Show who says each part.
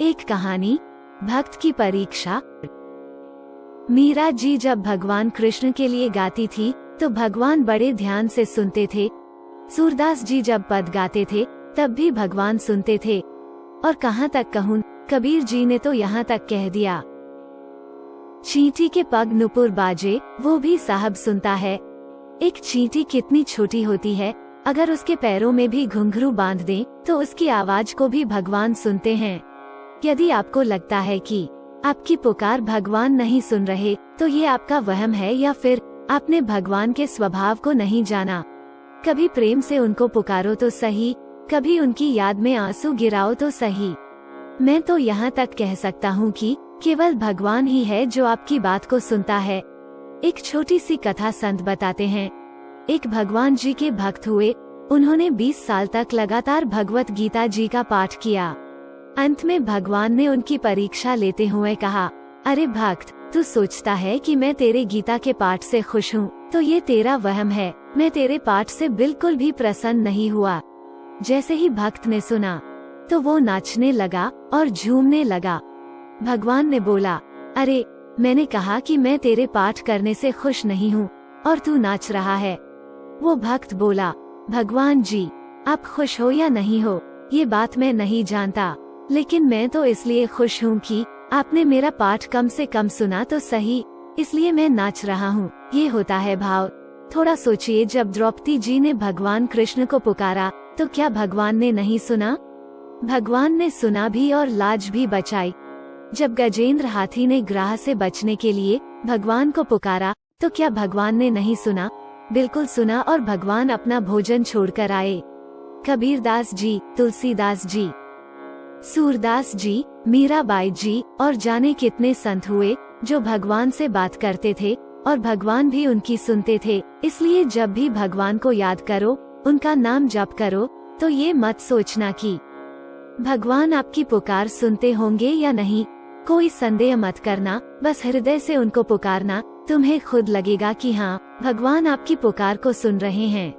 Speaker 1: एक कहानी, भक्त की परीक्षा। मीरा जी जब भगवान कृष्ण के लिए गाती थी तो भगवान बड़े ध्यान से सुनते थे। सूरदास जी जब पद गाते थे तब भी भगवान सुनते थे। और कहाँ तक कहूँ, कबीर जी ने तो यहाँ तक कह दिया, चींटी के पग नुपुर बाजे वो भी साहब सुनता है। एक चींटी कितनी छोटी होती है, अगर उसके पैरों में भी घुंघरू बांध दें तो उसकी आवाज को भी भगवान सुनते हैं। यदि आपको लगता है कि आपकी पुकार भगवान नहीं सुन रहे तो ये आपका वहम है, या फिर आपने भगवान के स्वभाव को नहीं जाना। कभी प्रेम से उनको पुकारो तो सही, कभी उनकी याद में आंसू गिराओ तो सही। मैं तो यहाँ तक कह सकता हूँ कि केवल भगवान ही है जो आपकी बात को सुनता है। एक छोटी सी कथा संत बताते हैं। एक भगवान जी के भक्त हुए। उन्होंने 20 साल तक लगातार भगवत गीता जी का पाठ किया। अंत में भगवान ने उनकी परीक्षा लेते हुए कहा, अरे भक्त, तू सोचता है कि मैं तेरे गीता के पाठ से खुश हूँ, तो ये तेरा वहम है। मैं तेरे पाठ से बिल्कुल भी प्रसन्न नहीं हुआ। जैसे ही भक्त ने सुना तो वो नाचने लगा और झूमने लगा। भगवान ने बोला, अरे, मैंने कहा कि मैं तेरे पाठ करने से खुश नहीं हूँ और तू नाच रहा है। वो भक्त बोला, भगवान जी, आप खुश हो या नहीं हो ये बात मैं नहीं जानता, लेकिन मैं तो इसलिए खुश हूँ कि आपने मेरा पाठ कम से कम सुना तो सही, इसलिए मैं नाच रहा हूँ। ये होता है भाव। थोड़ा सोचिए, जब द्रौपदी जी ने भगवान कृष्ण को पुकारा तो क्या भगवान ने नहीं सुना? भगवान ने सुना भी और लाज भी बचाई। जब गजेंद्र हाथी ने ग्राह से बचने के लिए भगवान को पुकारा तो क्या भगवान ने नहीं सुना? बिल्कुल सुना, और भगवान अपना भोजन छोड़कर आए। कबीरदास जी, तुलसीदास जी, सूरदास जी, मीराबाई जी और जाने कितने संत हुए जो भगवान से बात करते थे और भगवान भी उनकी सुनते थे। इसलिए जब भी भगवान को याद करो, उनका नाम जप करो, तो ये मत सोचना कि भगवान आपकी पुकार सुनते होंगे या नहीं। कोई संदेह मत करना, बस हृदय से उनको पुकारना। तुम्हें खुद लगेगा कि हाँ, भगवान आपकी पुकार को सुन रहे हैं।